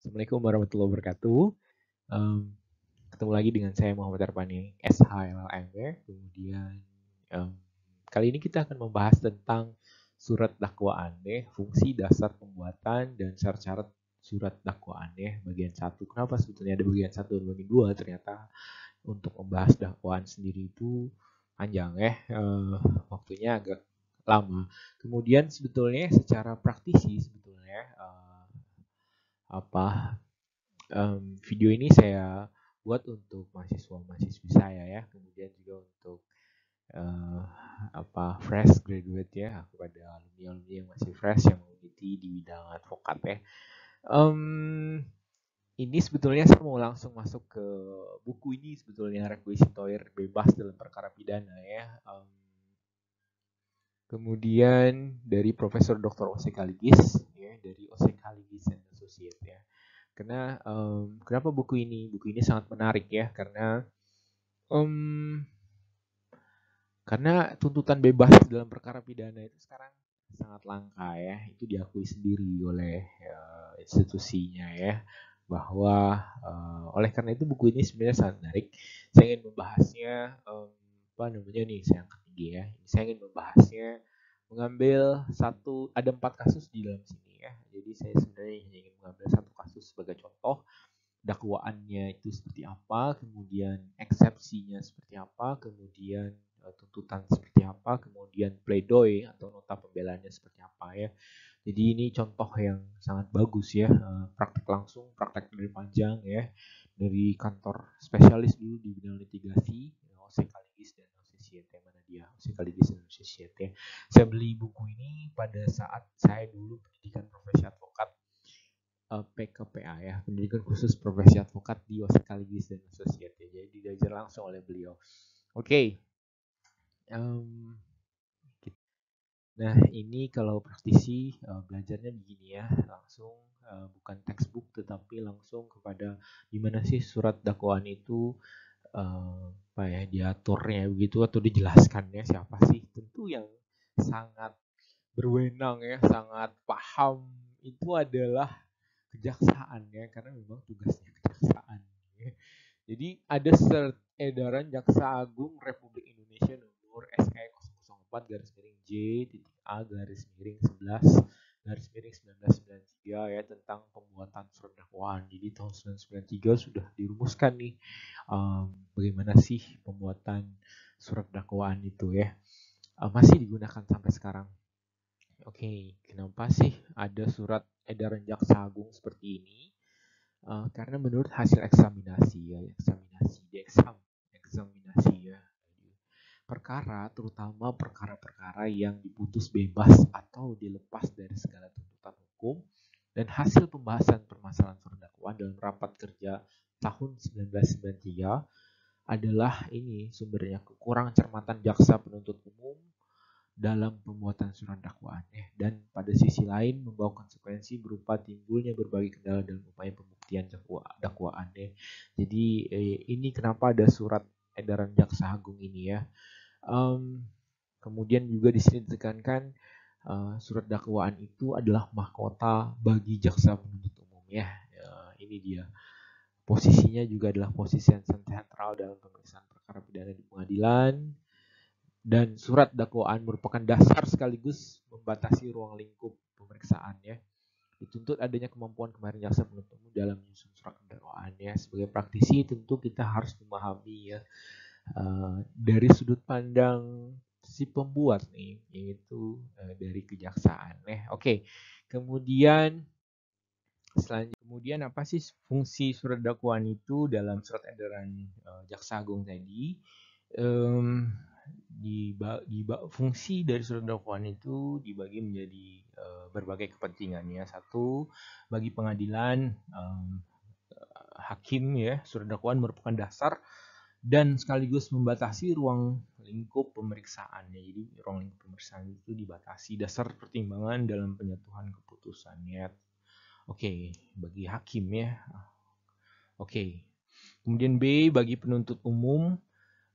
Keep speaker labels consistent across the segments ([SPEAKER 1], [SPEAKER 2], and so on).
[SPEAKER 1] Assalamualaikum warahmatullahi wabarakatuh. Em, Ketemu lagi dengan saya Muhammad Arfani, SHLLM ya. Kemudian em, kali ini kita akan membahas tentang surat dakwaan ya, fungsi dasar pembuatan dan syarat-syarat surat dakwaan ya, bagian satu. Kenapa sebetulnya ada bagian satu dan bagian dua? Ternyata untuk membahas dakwaan sendiri itu panjang ya, waktunya agak lama. Kemudian sebetulnya secara praktisi sebetulnya apa video ini saya buat untuk mahasiswa-mahasiswi saya ya, kemudian juga untuk eh, fresh graduate ya, kepada alumni-alumni yang masih fresh yang mengikuti di bidang advokat ya. Em, ini sebetulnya saya mau langsung masuk ke buku ini sebetulnya, Requisitoir Bebas dalam Perkara Pidana ya. Kemudian dari Profesor Dr. Ose Kaligis ya, dari Ose Kaligis and Associate ya. Karena kenapa buku ini? Buku ini sangat menarik ya, um, karena tuntutan bebas dalam perkara pidana itu sekarang sangat langka ya. Itu diakui sendiri oleh institusinya ya. Bahwa oleh karena itu buku ini sebenarnya sangat menarik. Saya ingin membahasnya yang ketiga ya. Saya ingin membahasnya mengambil ada 4 kasus di dalam sini ya. Jadi saya sebenarnya ingin mengambil satu kasus sebagai contoh, dakwaannya itu seperti apa, kemudian eksepsinya seperti apa, kemudian tuntutan seperti apa, kemudian pledoi atau nota pembelaannya seperti apa ya. Jadi ini contoh yang sangat bagus ya, praktek langsung, praktek dari panjang ya, dari kantor spesialis dulu di bidang litigasi, Ose Kaligis dan Associate, mana dia, Ose Kaligis dan Associate ya. Saya beli buku ini pada saat saya dulu pendidikan profesi advokat, PKPA ya, pendidikan khusus profesi advokat di Ose Kaligis dan Associate ya. Jadi diajar langsung oleh beliau. Oke. Nah, ini kalau praktisi belajarnya begini ya, langsung bukan textbook tetapi langsung kepada gimana sih surat dakwaan itu diaturnya begitu atau dijelaskannya siapa sih? Tentu yang sangat berwenang ya, sangat paham itu adalah kejaksaan ya, karena memang tugasnya kejaksaan ya. Jadi ada surat edaran Jaksa Agung Republik Indonesia nomor SE 004 garis miring J titik A garis miring 11 garis miring 1993 ya, tentang pembuatan surat dakwaan. Jadi tahun 1993 sudah dirumuskan nih bagaimana sih pembuatan surat dakwaan itu ya. Masih digunakan sampai sekarang. Oke, kenapa sih ada surat edaran Jaksa Agung seperti ini? Karena menurut hasil eksaminasi ya, eksaminasi ya, perkara, terutama perkara-perkara yang diputus bebas atau dilepas dari segala tuntutan hukum, dan hasil pembahasan permasalahan surat dakwaan dalam rapat kerja tahun 1993 adalah ini sumbernya kekurang cermatan jaksa penuntut umum dalam pembuatan surat dakwaan dan pada sisi lain membawa konsekuensi berupa timbulnya berbagai kendala dalam upaya pembuktian dakwaan ya. Jadi ini kenapa ada surat edaran Jaksa Agung ini ya. Kemudian juga di sini ditekankan surat dakwaan itu adalah mahkota bagi jaksa penuntut umum ya. Ini dia. Posisinya juga adalah posisi yang sentral dalam pemeriksaan perkara pidana di pengadilan, dan surat dakwaan merupakan dasar sekaligus membatasi ruang lingkup pemeriksaan ya. Dituntut adanya kemampuan kemarin jaksa penuntut umum dalam menyusun surat dakwaan ya. Sebagai praktisi tentu kita harus memahami ya dari sudut pandang si pembuat nih, yaitu dari kejaksaan ya. Oke. Kemudian apa sih fungsi surat dakwaan itu dalam surat edaran Jaksa Agung tadi? Fungsi dari surat dakwaan itu dibagi menjadi berbagai kepentingan ya. Satu, bagi pengadilan, hakim ya, surat dakwaan merupakan dasar dan sekaligus membatasi ruang lingkup pemeriksaan ya. Jadi ruang lingkup pemeriksaan itu dibatasi, dasar pertimbangan dalam penyatuan keputusan ya. Oke, bagi hakim ya. Oke. Kemudian B, bagi penuntut umum,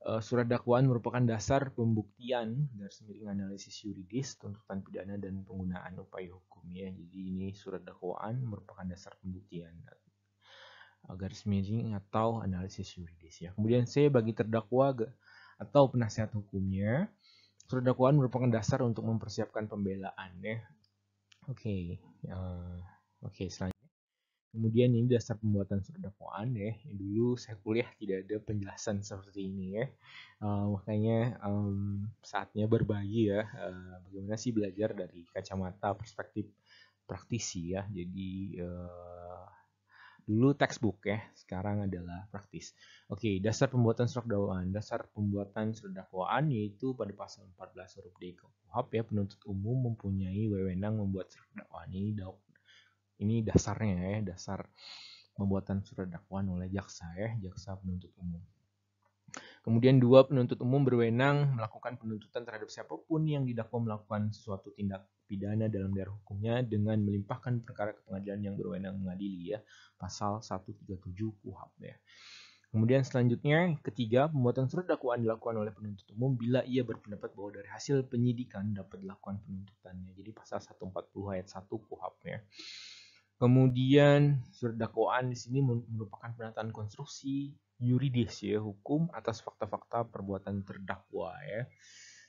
[SPEAKER 1] surat dakwaan merupakan dasar pembuktian garis miring analisis yuridis, tuntutan pidana dan penggunaan upaya hukum ya. Jadi ini surat dakwaan merupakan dasar pembuktian. garis miring atau analisis yuridis ya. Kemudian C, bagi terdakwa atau penasihat hukumnya, surat dakwaan merupakan dasar untuk mempersiapkan pembelaan ya. Oke, selanjutnya. Kemudian ini dasar pembuatan surat dakwaan ya. Dulu saya kuliah tidak ada penjelasan seperti ini ya. Makanya saatnya berbagi ya. Bagaimana sih belajar dari kacamata perspektif praktisi ya. Jadi dulu textbook ya, sekarang adalah praktis. Oke, dasar pembuatan surat dakwaan. Dasar pembuatan surat dakwaan yaitu pada pasal 14 huruf D KUHP ya, penuntut umum mempunyai wewenang membuat surat dakwaan. Ini dasarnya ya, dasar pembuatan surat dakwaan oleh jaksa ya, jaksa penuntut umum. Kemudian 2, penuntut umum berwenang melakukan penuntutan terhadap siapapun yang didakwa melakukan sesuatu tindak pidana dalam daerah hukumnya dengan melimpahkan perkara ke pengadilan yang berwenang mengadili ya, pasal 137 KUHP ya. Kemudian selanjutnya, ketiga, pembuatan surat dakwaan dilakukan oleh penuntut umum bila ia berpendapat bahwa dari hasil penyidikan dapat dilakukan penuntutannya. Jadi pasal 140 ayat 1 KUHP ya. Kemudian surat dakwaan di sini merupakan penataan konstruksi yuridis ya, hukum atas fakta-fakta perbuatan terdakwa ya,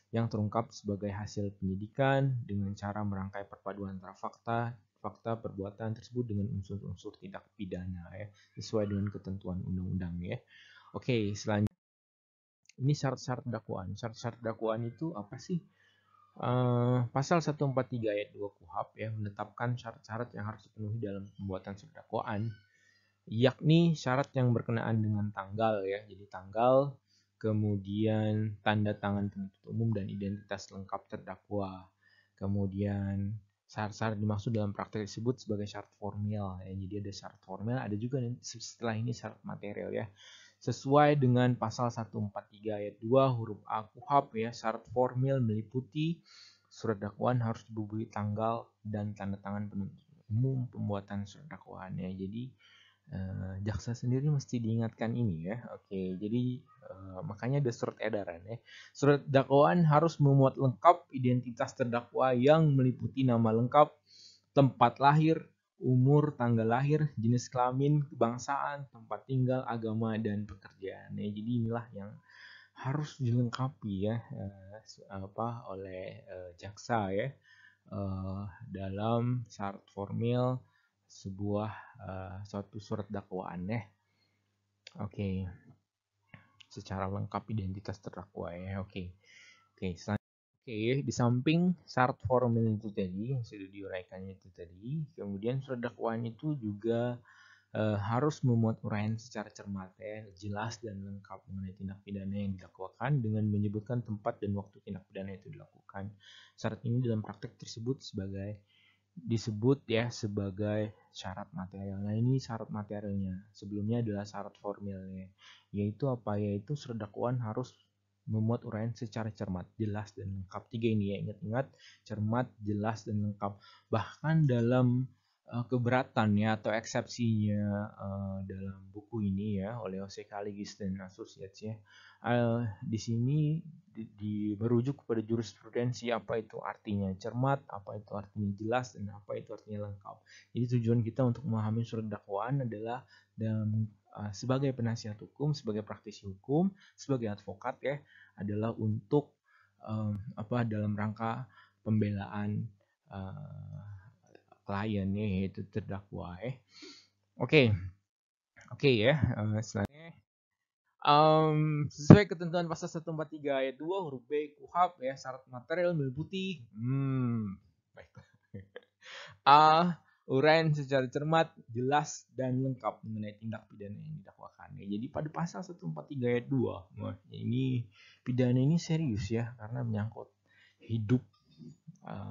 [SPEAKER 1] yang terungkap sebagai hasil penyidikan dengan cara merangkai perpaduan antara fakta perbuatan tersebut dengan unsur-unsur tindak pidana ya, sesuai dengan ketentuan undang-undang ya. Oke, selanjutnya ini syarat-syarat dakwaan. Syarat-syarat dakwaan itu apa sih? Pasal 143 ayat 2 KUHP ya, menetapkan syarat-syarat yang harus dipenuhi dalam pembuatan surat dakwaan, yakni syarat yang berkenaan dengan tanggal ya, jadi tanggal, kemudian tanda tangan penuntut umum dan identitas lengkap terdakwa. Kemudian syarat-syarat dimaksud dalam praktek disebut sebagai syarat formil ya, jadi ada syarat formil, ada juga setelah ini syarat material ya. Sesuai dengan pasal 143 ayat 2 huruf A KUHP ya, syarat formil meliputi surat dakwaan harus dibubuhi tanggal dan tanda tangan penuntut umum pembuatan surat dakwaan ya. Jadi jaksa sendiri mesti diingatkan ini ya. Oke, jadi makanya ada surat edaran ya. Surat dakwaan harus memuat lengkap identitas terdakwa yang meliputi nama lengkap, tempat lahir, umur, tanggal lahir, jenis kelamin, kebangsaan, tempat tinggal, agama, dan pekerjaan. Ya, jadi inilah yang harus dilengkapi ya oleh jaksa ya dalam syarat formil sebuah suatu surat dakwaan ya. Oke. Secara lengkap identitas terdakwa ya. Oke, di samping syarat formil itu tadi yang sudah diuraikannya itu tadi, kemudian surat dakwaan itu juga harus memuat uraian secara cermat ya, jelas dan lengkap mengenai tindak pidana yang didakwakan dengan menyebutkan tempat dan waktu tindak pidana itu dilakukan. Syarat ini dalam praktek disebut ya sebagai syarat material. Nah, ini syarat materialnya. Sebelumnya adalah syarat formilnya. Yaitu apa? Yaitu surat dakwaan harus memuat uraian secara cermat, jelas dan lengkap. 3 ini ya, ingat-ingat, cermat, jelas dan lengkap. Bahkan dalam keberatan ya atau eksepsinya dalam buku ini ya oleh Jose Caligis dan Associates ya. Di sini merujuk kepada jurisprudensi apa itu artinya cermat, apa itu artinya jelas, dan apa itu artinya lengkap. Jadi tujuan kita untuk memahami surat dakwaan adalah sebagai penasihat hukum, sebagai praktisi hukum, sebagai advokat ya, adalah untuk dalam rangka pembelaan klien ya, yaitu terdakwa ya. Oke ya, selanjutnya sesuai ketentuan pasal 143 ayat 2 huruf B KUHP ya, syarat material meliputi uraian secara cermat, jelas dan lengkap mengenai tindak pidana yang didakwakan ya. Jadi pada pasal 143 ayat 2 ini pidana ini serius ya, karena menyangkut hidup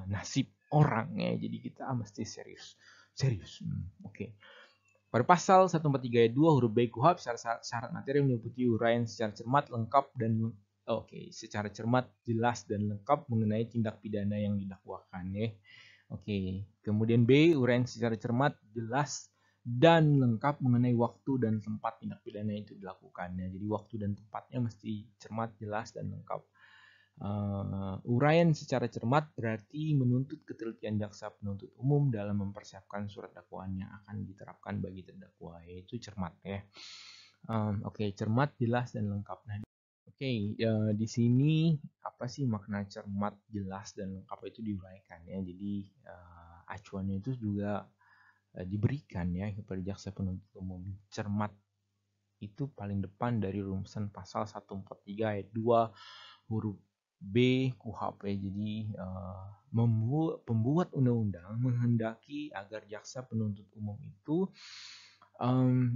[SPEAKER 1] nasib orang ya, jadi kita mesti serius. Oke. Pada pasal 143 ayat 2 huruf B KUHP, syarat materi meliputi uraian secara cermat, lengkap dan secara cermat, jelas dan lengkap mengenai tindak pidana yang didakwakan ya. Oke. Kemudian B, uraian secara cermat, jelas dan lengkap mengenai waktu dan tempat tindak pidana itu dilakukan ya. Jadi waktu dan tempatnya mesti cermat, jelas dan lengkap.
[SPEAKER 2] Uraian secara cermat berarti menuntut ketelitian jaksa penuntut umum dalam mempersiapkan surat dakwaan yang akan diterapkan bagi terdakwa, yaitu cermat ya. Oke, cermat, jelas dan lengkap. Nah, di sini apa sih makna cermat, jelas dan lengkap itu diuraikan ya. Jadi acuannya itu juga diberikan ya kepada jaksa penuntut umum. Cermat itu paling depan dari rumusan pasal 143 ayat 2 huruf B KUHP. Jadi pembuat undang-undang menghendaki agar jaksa penuntut umum itu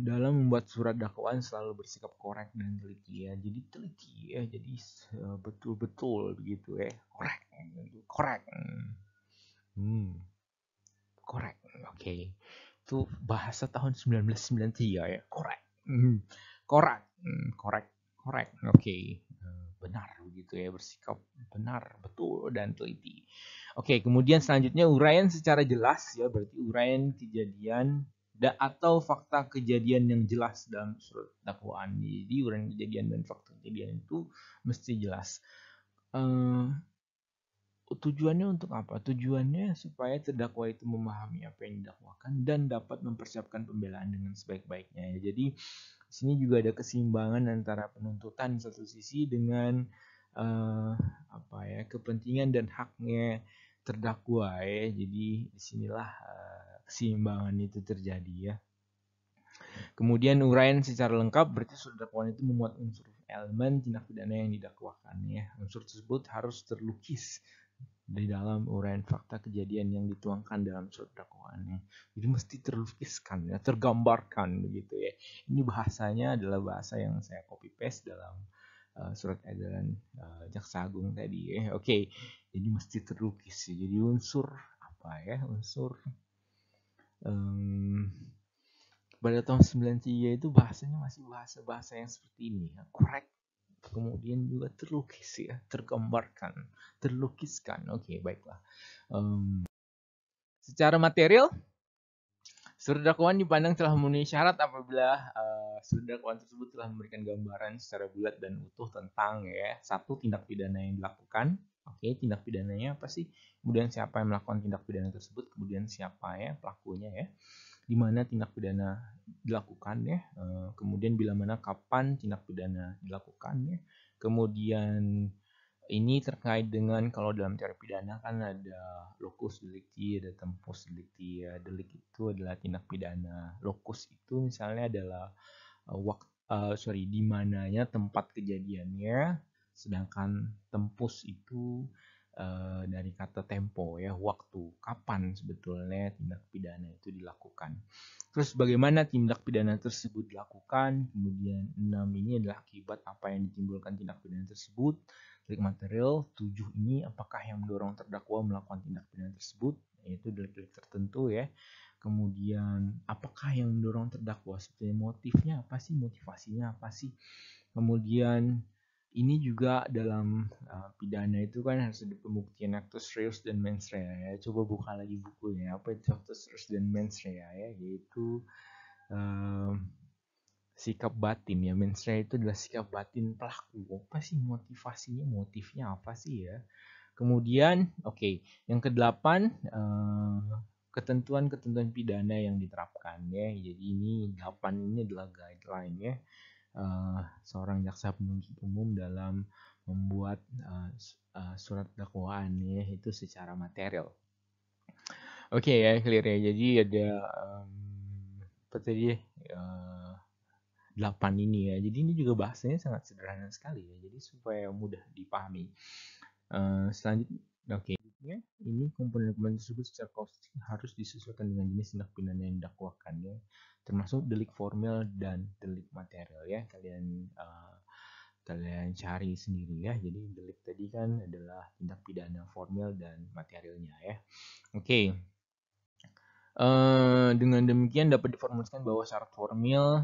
[SPEAKER 2] dalam membuat surat dakwaan selalu bersikap korek dan teliti ya. Jadi teliti ya, jadi betul-betul begitu ya. Korek. Korek. Oke. Itu bahasa tahun 1993 ya. Korek. Korek. Korek. Oke. Benar begitu ya, bersikap benar, betul dan teliti. Oke, kemudian selanjutnya uraian secara jelas ya, berarti uraian kejadian atau fakta kejadian yang jelas dalam surat dakwaan. Jadi uraian kejadian dan fakta kejadian itu mesti jelas. Tujuannya untuk apa? Tujuannya supaya terdakwa itu memahami apa yang didakwakan dan dapat mempersiapkan pembelaan dengan sebaik-baiknya. Jadi di sini juga ada keseimbangan antara penuntutan satu sisi dengan kepentingan dan haknya terdakwa ya. Jadi disinilah keseimbangan itu terjadi ya. Kemudian uraian secara lengkap berarti surat dakwaan itu memuat unsur elemen tindak pidana yang didakwakan ya. Unsur tersebut harus terlukis di dalam uraian fakta kejadian yang dituangkan dalam surat dakwaannya. Jadi mesti terlukiskan ya, tergambarkan begitu ya. Ini bahasanya adalah bahasa yang saya copy paste dalam surat edaran Jaksa Agung tadi ya. Oke. Jadi mesti terlukis ya. Jadi unsur apa ya? Unsur pada tahun 93 itu bahasanya masih bahasa yang seperti ini ya. Korek, kemudian juga terlukis ya, tergambarkan, terlukiskan. Oke, baiklah. Secara material, surat dakwaan dipandang telah memenuhi syarat apabila surat dakwaan tersebut telah memberikan gambaran secara bulat dan utuh tentang ya satu tindak pidana yang dilakukan. Oke, tindak pidananya apa sih? Kemudian siapa yang melakukan tindak pidana tersebut? Kemudian siapa ya pelakunya ya? Di mana tindak pidana dilakukan ya, kemudian bila mana kapan tindak pidana dilakukan ya, kemudian ini terkait dengan kalau dalam teori pidana kan ada locus delicti, ada tempus delicti ya. Delik itu adalah tindak pidana, locus itu misalnya adalah di mananya tempat kejadiannya, sedangkan tempus itu dari kata tempo ya, waktu, kapan sebetulnya tindak pidana itu dilakukan. Terus bagaimana tindak pidana tersebut dilakukan? Kemudian 6 ini adalah akibat apa yang ditimbulkan tindak pidana tersebut. Delik material 7 ini apakah yang mendorong terdakwa melakukan tindak pidana tersebut, yaitu delik-delik tertentu ya. Kemudian apakah yang mendorong terdakwa, sebetulnya motifnya apa sih, motivasinya apa sih. Kemudian ini juga dalam pidana itu kan harus ada pembuktian actus reus dan mens rea ya. Coba buka lagi bukunya, apa itu actus reus dan mens rea ya, yaitu sikap batin ya. Mens rea itu adalah sikap batin pelaku. Apa sih motivasinya, motifnya apa sih ya. Kemudian yang ke-8 ketentuan-ketentuan pidana yang diterapkan ya. Jadi ini 8 ini adalah guideline ya. Seorang jaksa penuntut umum dalam membuat surat dakwaan ya, itu secara material. Ya, clear ya. Jadi ada apa tadi 8 ini ya. Jadi ini juga bahasanya sangat sederhana sekali ya. Jadi supaya mudah dipahami. Selanjutnya, ini komponen-komponen tersebut secara kaustik harus disesuaikan dengan jenis tindak pidana yang didakwakan ya, termasuk delik formil dan delik material ya. Kalian cari sendiri ya. Jadi delik tadi kan adalah tindak pidana formil dan materialnya ya. Dengan demikian dapat diformulasikan bahwa syarat formil,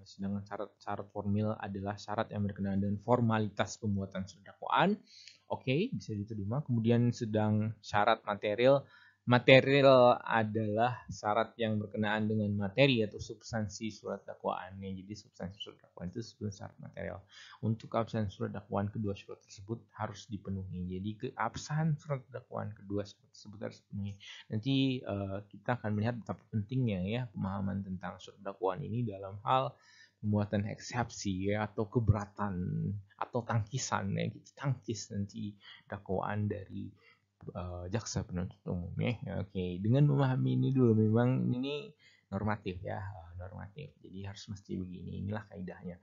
[SPEAKER 2] sedangkan syarat formil adalah syarat yang berkenaan dengan formalitas pembuatan surat dakwaan. Bisa diterima. Kemudian sedang syarat material Material adalah syarat yang berkenaan dengan materi atau substansi surat dakwaannya. Jadi substansi surat dakwaan itu sebetulnya syarat material. Untuk keabsahan surat dakwaan kedua surat tersebut harus dipenuhi. Jadi keabsahan surat dakwaan kedua surat tersebut harus dipenuhi. Nanti kita akan melihat betapa pentingnya ya pemahaman tentang surat dakwaan ini dalam hal pembuatan eksepsi ya atau keberatan atau tangkisan ya, tangkis nanti dakwaan dari jaksa penuntut umum ya. Oke, dengan memahami ini dulu, memang ini normatif ya, normatif. Jadi harus mesti begini, inilah kaidahnya.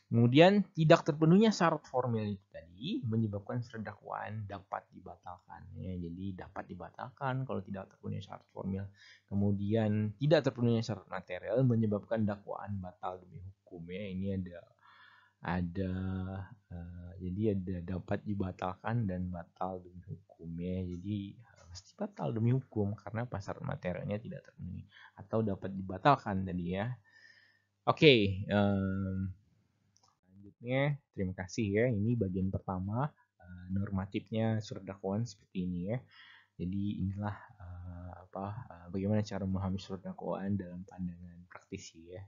[SPEAKER 2] Kemudian tidak terpenuhnya syarat formil itu tadi menyebabkan surat dakwaan dapat dibatalkan ya. Jadi dapat dibatalkan kalau tidak terpenuhnya syarat formil. Kemudian tidak terpenuhnya syarat material menyebabkan dakwaan batal demi hukum ya. Ini ada jadi ada dapat dibatalkan dan batal demi hukum ya. Jadi mesti batal demi hukum karena pasar materialnya tidak terpenuhi atau dapat dibatalkan tadi ya. Oke, selanjutnya terima kasih ya. Ini bagian pertama normatifnya surat dakwaan seperti ini ya. Jadi inilah bagaimana cara memahami surat dakwaan dalam pandangan praktisi ya.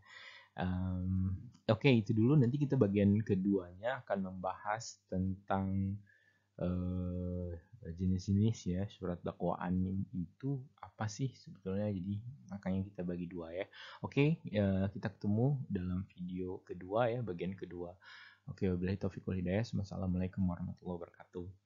[SPEAKER 2] Oke, itu dulu. Nanti kita bagian keduanya akan membahas tentang jenis-jenis ya surat dakwaan itu apa sih sebetulnya. Jadi makanya kita bagi dua ya. Oke, kita ketemu dalam video kedua ya, bagian kedua. Oke, wabillahi taufiq wal hidayah. Wassalamualaikum warahmatullahi wabarakatuh.